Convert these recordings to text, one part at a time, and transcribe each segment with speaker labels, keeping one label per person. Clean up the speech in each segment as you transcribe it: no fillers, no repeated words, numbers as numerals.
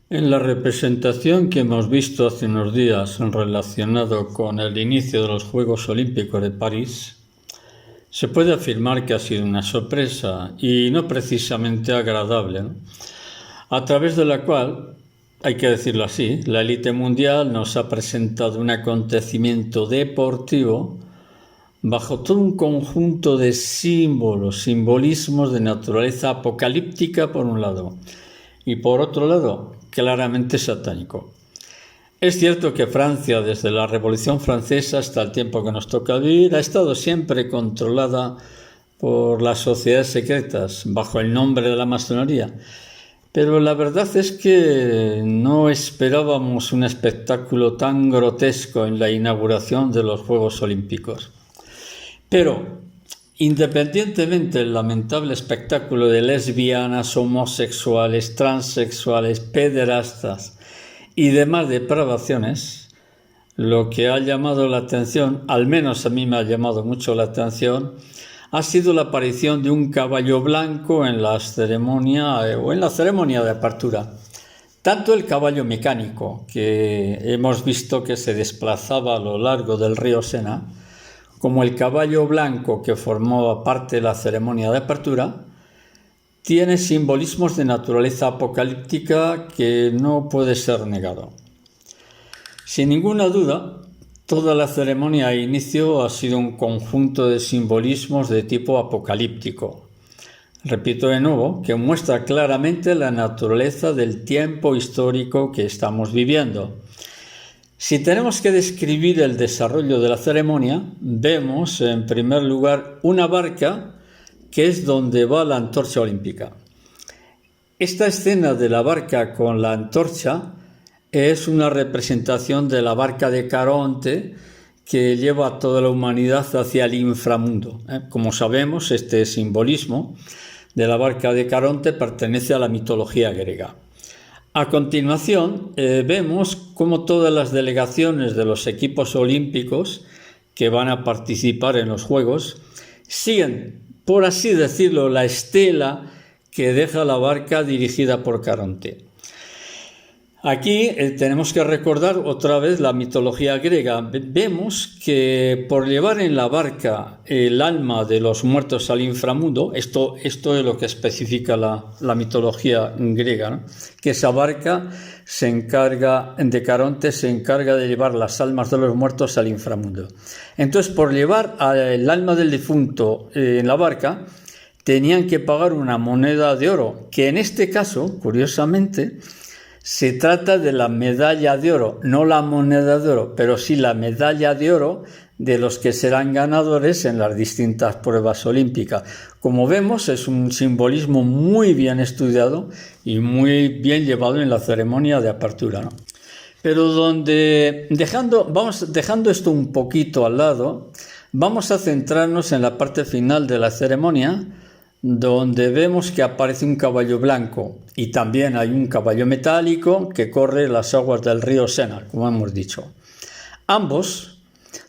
Speaker 1: En la representación que hemos visto hace unos días relacionado con el inicio de los Juegos Olímpicos de París, se puede afirmar que ha sido una sorpresa y no precisamente agradable, ¿no? A través de la cual, hay que decirlo así, la élite mundial nos ha presentado un acontecimiento deportivo bajo todo un conjunto de símbolos, simbolismos de naturaleza apocalíptica por un lado y por otro lado claramente satánico. Es cierto que Francia, desde la Revolución Francesa hasta el tiempo que nos toca vivir, ha estado siempre controlada por las sociedades secretas bajo el nombre de la masonería. Pero la verdad es que no esperábamos un espectáculo tan grotesco en la inauguración de los Juegos Olímpicos. Pero, independientemente del lamentable espectáculo de lesbianas, homosexuales, transexuales, pederastas y demás depravaciones, lo que ha llamado la atención, al menos a mí me ha llamado mucho la atención, ha sido la aparición de un caballo blanco en la ceremonia de apertura. Tanto el caballo mecánico, que hemos visto que se desplazaba a lo largo del río Sena, como el caballo blanco que formaba parte de la ceremonia de apertura, tiene simbolismos de naturaleza apocalíptica que no puede ser negado. Sin ninguna duda, toda la ceremonia de inicio ha sido un conjunto de simbolismos de tipo apocalíptico. Repito de nuevo, que muestra claramente la naturaleza del tiempo histórico que estamos viviendo. Si tenemos que describir el desarrollo de la ceremonia, vemos en primer lugar una barca que es donde va la antorcha olímpica. Esta escena de la barca con la antorcha es una representación de la barca de Caronte que lleva a toda la humanidad hacia el inframundo. Como sabemos, este simbolismo de la barca de Caronte pertenece a la mitología griega. A continuación, vemos cómo todas las delegaciones de los equipos olímpicos que van a participar en los Juegos siguen, por así decirlo, la estela que deja la barca dirigida por Caronte. Aquí tenemos que recordar otra vez la mitología griega. Vemos que por llevar en la barca el alma de los muertos al inframundo, esto es lo que especifica la mitología griega, ¿no? Que esa barca de Caronte se encarga de llevar las almas de los muertos al inframundo. Entonces, por llevar el alma del difunto en la barca, tenían que pagar una moneda de oro, que en este caso, curiosamente, se trata de la medalla de oro, no la moneda de oro, pero sí la medalla de oro de los que serán ganadores en las distintas pruebas olímpicas. Como vemos, es un simbolismo muy bien estudiado y muy bien llevado en la ceremonia de apertura, ¿no? Pero dejando esto un poquito al lado, vamos a centrarnos en la parte final de la ceremonia, donde vemos que aparece un caballo blanco y también hay un caballo metálico que corre las aguas del río Sena, como hemos dicho. Ambos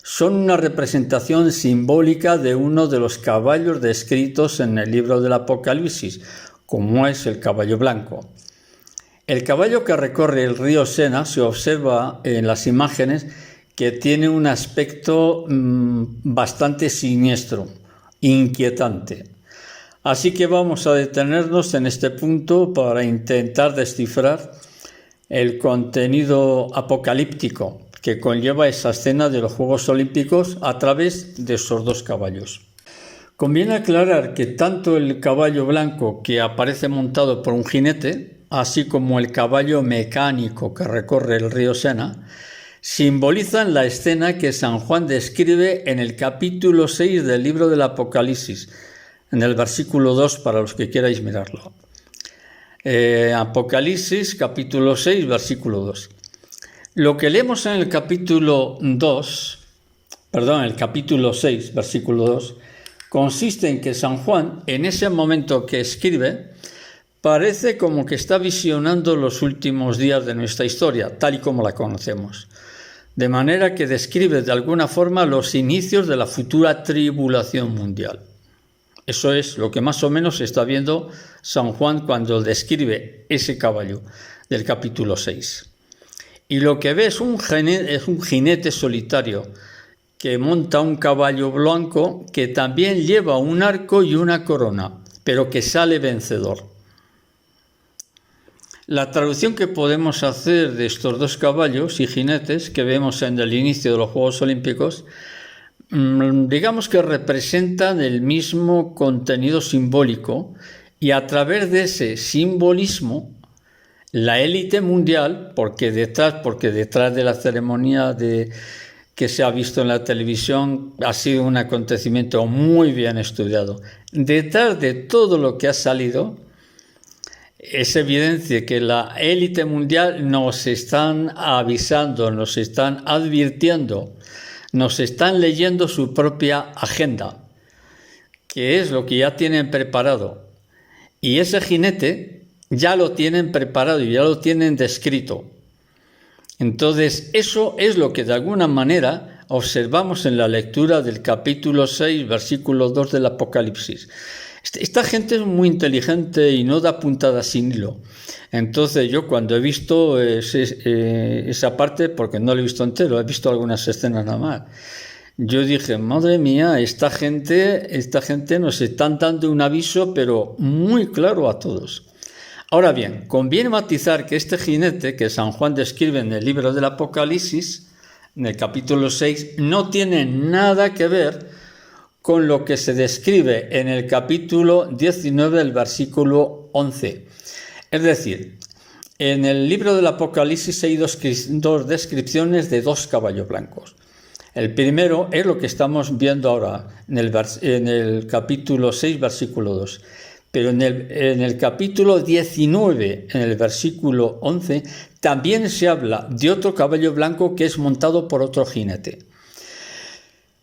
Speaker 1: son una representación simbólica de uno de los caballos descritos en el libro del Apocalipsis, como es el caballo blanco. El caballo que recorre el río Sena se observa en las imágenes que tiene un aspecto bastante siniestro, inquietante. Así que vamos a detenernos en este punto para intentar descifrar el contenido apocalíptico que conlleva esa escena de los Juegos Olímpicos a través de esos dos caballos. Conviene aclarar que tanto el caballo blanco que aparece montado por un jinete, así como el caballo mecánico que recorre el río Sena, simbolizan la escena que San Juan describe en el capítulo 6 del libro del Apocalipsis, en el versículo 2 para los que queráis mirarlo. Apocalipsis, capítulo 6, versículo 2. Lo que leemos en el capítulo 6, versículo 2, consiste en que San Juan, en ese momento que escribe, parece como que está visionando los últimos días de nuestra historia, tal y como la conocemos. De manera que describe de alguna forma los inicios de la futura tribulación mundial. Eso es lo que más o menos está viendo San Juan cuando describe ese caballo del capítulo 6. Y lo que ve es un jinete solitario que monta un caballo blanco que también lleva un arco y una corona, pero que sale vencedor. La traducción que podemos hacer de estos dos caballos y jinetes que vemos en el inicio de los Juegos Olímpicos, digamos que representan el mismo contenido simbólico, y a través de ese simbolismo la élite mundial, porque detrás de la ceremonia que se ha visto en la televisión ha sido un acontecimiento muy bien estudiado. Detrás de todo lo que ha salido es evidente que la élite mundial nos están avisando, nos están advirtiendo, nos están leyendo su propia agenda, que es lo que ya tienen preparado. Y ese jinete ya lo tienen preparado y ya lo tienen descrito. Entonces, eso es lo que de alguna manera observamos en la lectura del capítulo 6, versículo 2 del Apocalipsis. Esta gente es muy inteligente y no da puntadas sin hilo. Entonces yo cuando he visto esa parte, porque no lo he visto entero, he visto algunas escenas nada más, yo dije, madre mía, esta gente nos están dando un aviso, pero muy claro a todos. Ahora bien, conviene matizar que este jinete que San Juan describe en el libro del Apocalipsis, en el capítulo 6, no tiene nada que ver con lo que se describe en el capítulo 19 del versículo 11. Es decir, en el libro del Apocalipsis hay dos descripciones de dos caballos blancos. El primero es lo que estamos viendo ahora en el capítulo 6, versículo 2. Pero en el capítulo 19, en el versículo 11, también se habla de otro caballo blanco que es montado por otro jinete.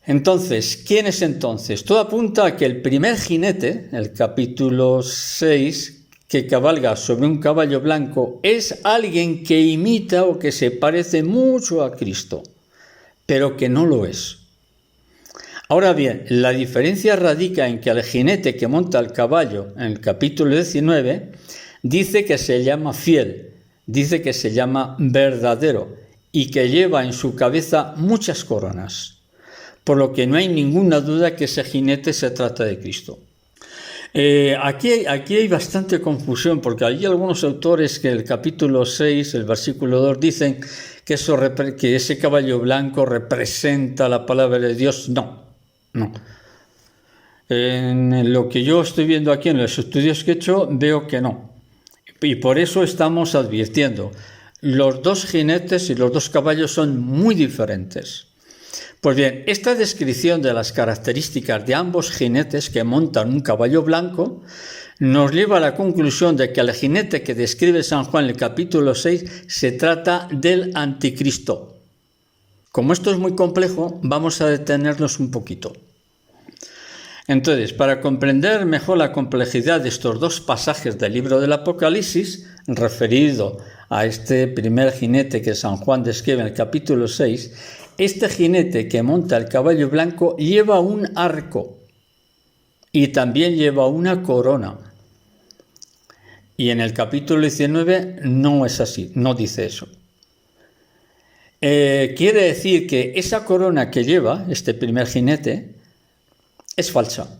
Speaker 1: Entonces, ¿quién es entonces? Todo apunta a que el primer jinete, el capítulo 6, que cabalga sobre un caballo blanco, es alguien que imita o que se parece mucho a Cristo, pero que no lo es. Ahora bien, la diferencia radica en que el jinete que monta el caballo, en el capítulo 19, dice que se llama fiel, dice que se llama verdadero y que lleva en su cabeza muchas coronas. Por lo que no hay ninguna duda que ese jinete se trata de Cristo. Aquí hay bastante confusión, porque hay algunos autores que el capítulo 6, el versículo 2, dicen que ese caballo blanco representa la palabra de Dios. No. En lo que yo estoy viendo aquí en los estudios que he hecho, veo que no. Y por eso estamos advirtiendo. Los dos jinetes y los dos caballos son muy diferentes. Pues bien, esta descripción de las características de ambos jinetes que montan un caballo blanco nos lleva a la conclusión de que el jinete que describe San Juan en el capítulo 6 se trata del anticristo. Como esto es muy complejo, vamos a detenernos un poquito. Entonces, para comprender mejor la complejidad de estos dos pasajes del libro del Apocalipsis, referido a este primer jinete que San Juan describe en el capítulo 6, este jinete que monta el caballo blanco lleva un arco y también lleva una corona. Y en el capítulo 19 no es así, no dice eso. Quiere decir que esa corona que lleva este primer jinete es falsa.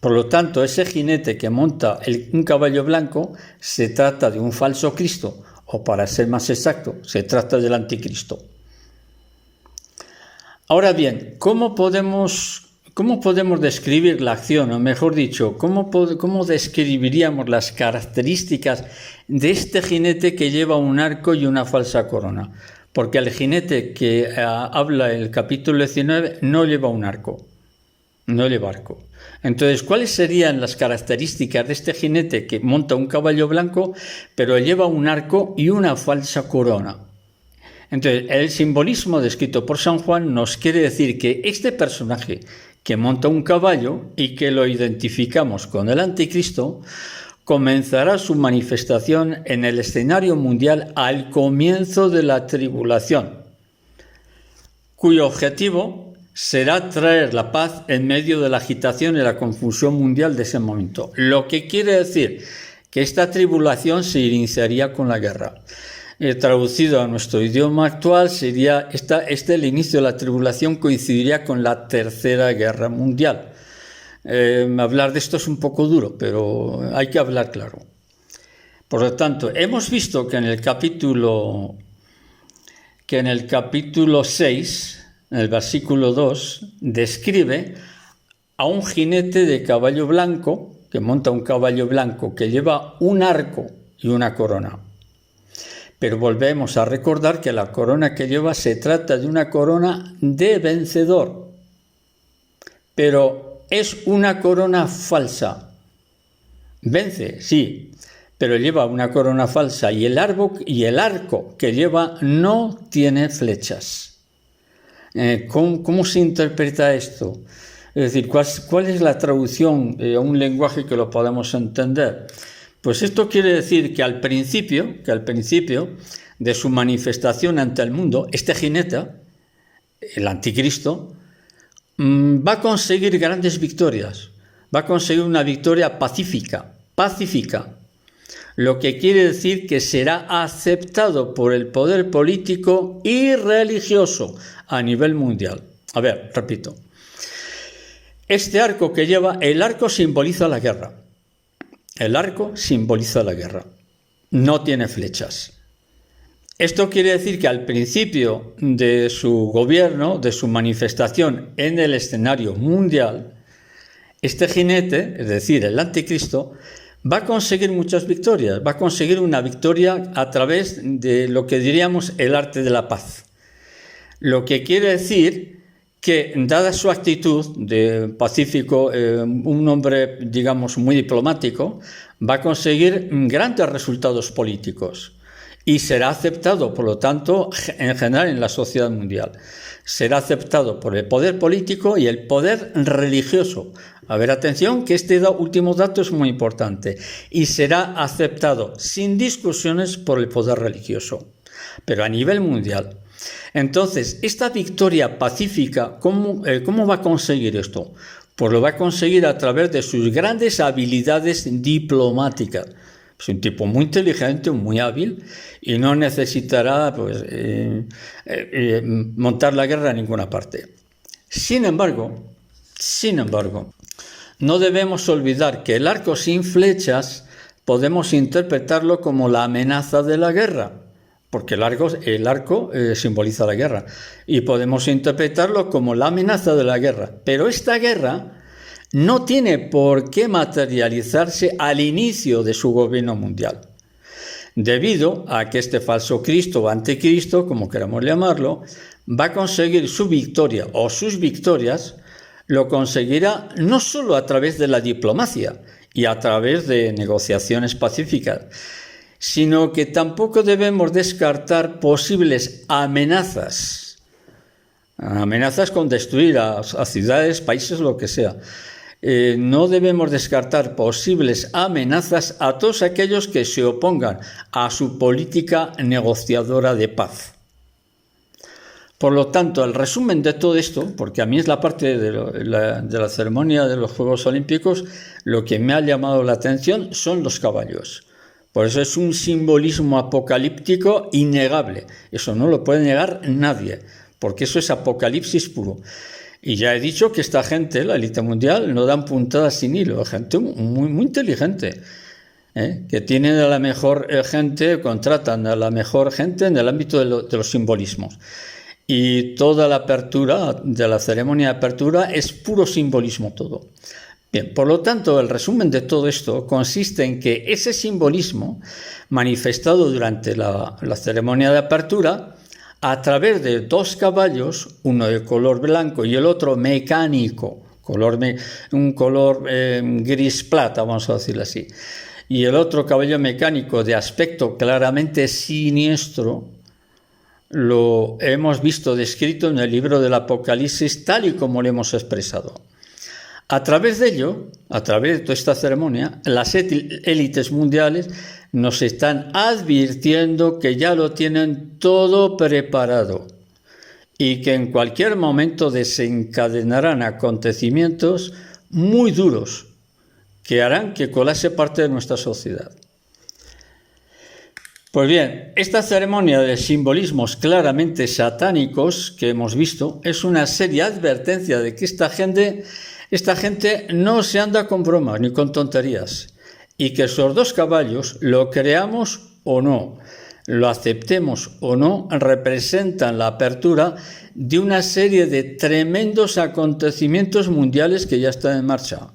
Speaker 1: Por lo tanto, ese jinete que monta un caballo blanco se trata de un falso Cristo, o para ser más exacto, se trata del anticristo. Ahora bien, ¿cómo podemos describir la acción? O mejor dicho, ¿cómo describiríamos las características de este jinete que lleva un arco y una falsa corona? Porque el jinete que habla el capítulo 19 no lleva un arco, no lleva arco. Entonces, ¿cuáles serían las características de este jinete que monta un caballo blanco, pero lleva un arco y una falsa corona? Entonces, el simbolismo descrito por San Juan nos quiere decir que este personaje que monta un caballo y que lo identificamos con el anticristo, comenzará su manifestación en el escenario mundial al comienzo de la tribulación, cuyo objetivo será traer la paz en medio de la agitación y la confusión mundial de ese momento. Lo que quiere decir que esta tribulación se iniciaría con la guerra. Traducido a nuestro idioma actual, sería el inicio de la tribulación coincidiría con la Tercera Guerra Mundial. Hablar de esto es un poco duro, pero hay que hablar claro. Por lo tanto, hemos visto que en el capítulo 6, en el versículo 2, describe a un jinete de caballo blanco, que monta un caballo blanco, que lleva un arco y una corona. Pero volvemos a recordar que la corona que lleva se trata de una corona de vencedor. Pero es una corona falsa. Vence, sí, pero lleva una corona falsa y el arco que lleva no tiene flechas. ¿Cómo se interpreta esto? Es decir, ¿cuál es la traducción a un lenguaje que lo podamos entender? Pues esto quiere decir que al principio de su manifestación ante el mundo, este jinete, el anticristo, va a conseguir grandes victorias, va a conseguir una victoria pacífica, lo que quiere decir que será aceptado por el poder político y religioso a nivel mundial. A ver, repito. Este arco que lleva, el arco simboliza la guerra. El arco simboliza la guerra. No tiene flechas. Esto quiere decir que al principio de su gobierno, de su manifestación en el escenario mundial, este jinete, es decir, el anticristo, va a conseguir muchas victorias. Va a conseguir una victoria a través de lo que diríamos el arte de la paz. Lo que quiere decir que, dada su actitud de pacífico, un hombre, digamos, muy diplomático, va a conseguir grandes resultados políticos y será aceptado, por lo tanto, en general en la sociedad mundial. Será aceptado por el poder político y el poder religioso. A ver, atención, que este último dato es muy importante. Y será aceptado sin discusiones por el poder religioso, pero a nivel mundial. Entonces, esta victoria pacífica, ¿cómo va a conseguir esto? Pues lo va a conseguir a través de sus grandes habilidades diplomáticas. Es un tipo muy inteligente, muy hábil y no necesitará montar la guerra en ninguna parte. Sin embargo, no debemos olvidar que el arco sin flechas podemos interpretarlo como la amenaza de la guerra, porque el arco simboliza la guerra, y podemos interpretarlo como la amenaza de la guerra. Pero esta guerra no tiene por qué materializarse al inicio de su gobierno mundial, debido a que este falso Cristo o anticristo, como queramos llamarlo, va a conseguir su victoria o sus victorias, lo conseguirá no solo a través de la diplomacia y a través de negociaciones pacíficas, sino que tampoco debemos descartar posibles amenazas con destruir a ciudades, países, lo que sea. No debemos descartar posibles amenazas a todos aquellos que se opongan a su política negociadora de paz. Por lo tanto, el resumen de todo esto, porque a mí es la parte de la ceremonia de los Juegos Olímpicos, lo que me ha llamado la atención son los caballos. Por eso es un simbolismo apocalíptico innegable. Eso no lo puede negar nadie, porque eso es apocalipsis puro. Y ya he dicho que esta gente, la élite mundial, no dan puntadas sin hilo. Gente muy, muy inteligente, que tienen a la mejor gente, contratan a la mejor gente en el ámbito de los simbolismos. Y toda la apertura, de la ceremonia de apertura, es puro simbolismo todo. Bien, por lo tanto, el resumen de todo esto consiste en que ese simbolismo, manifestado durante la ceremonia de apertura, a través de dos caballos, uno de color blanco y el otro mecánico, un color gris plata, vamos a decirlo así, y el otro caballo mecánico de aspecto claramente siniestro, lo hemos visto descrito en el libro del Apocalipsis tal y como lo hemos expresado. A través de ello, a través de toda esta ceremonia, las élites mundiales nos están advirtiendo que ya lo tienen todo preparado y que en cualquier momento desencadenarán acontecimientos muy duros que harán que colapse parte de nuestra sociedad. Pues bien, esta ceremonia de simbolismos claramente satánicos que hemos visto es una seria advertencia de que esta gente no se anda con bromas ni con tonterías, y que esos 2 caballos, lo creamos o no, lo aceptemos o no, representan la apertura de una serie de tremendos acontecimientos mundiales que ya están en marcha.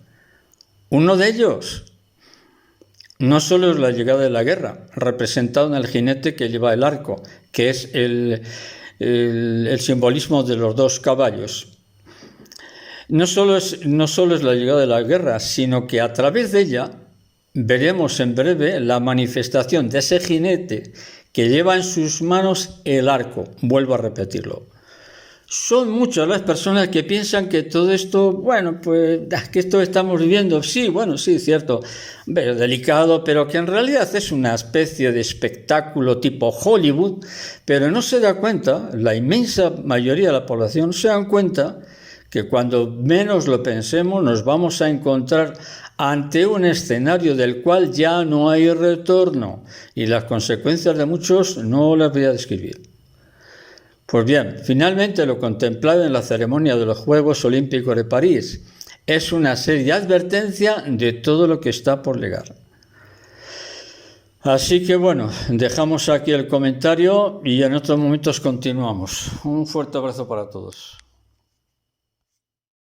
Speaker 1: Uno de ellos no solo es la llegada de la guerra, representado en el jinete que lleva el arco, que es el simbolismo de los 2 caballos. No solo es la llegada de la guerra, sino que a través de ella veremos en breve la manifestación de ese jinete que lleva en sus manos el arco. Vuelvo a repetirlo. Son muchas las personas que piensan que todo esto, que esto estamos viviendo, sí, cierto, delicado, pero que en realidad es una especie de espectáculo tipo Hollywood, pero no se da cuenta, la inmensa mayoría de la población no se dan cuenta que cuando menos lo pensemos nos vamos a encontrar ante un escenario del cual ya no hay retorno, y las consecuencias de muchos no las voy a describir. Pues bien, finalmente lo contemplado en la ceremonia de los Juegos Olímpicos de París es una seria advertencia de todo lo que está por llegar. Así que dejamos aquí el comentario y en otros momentos continuamos. Un fuerte abrazo para todos.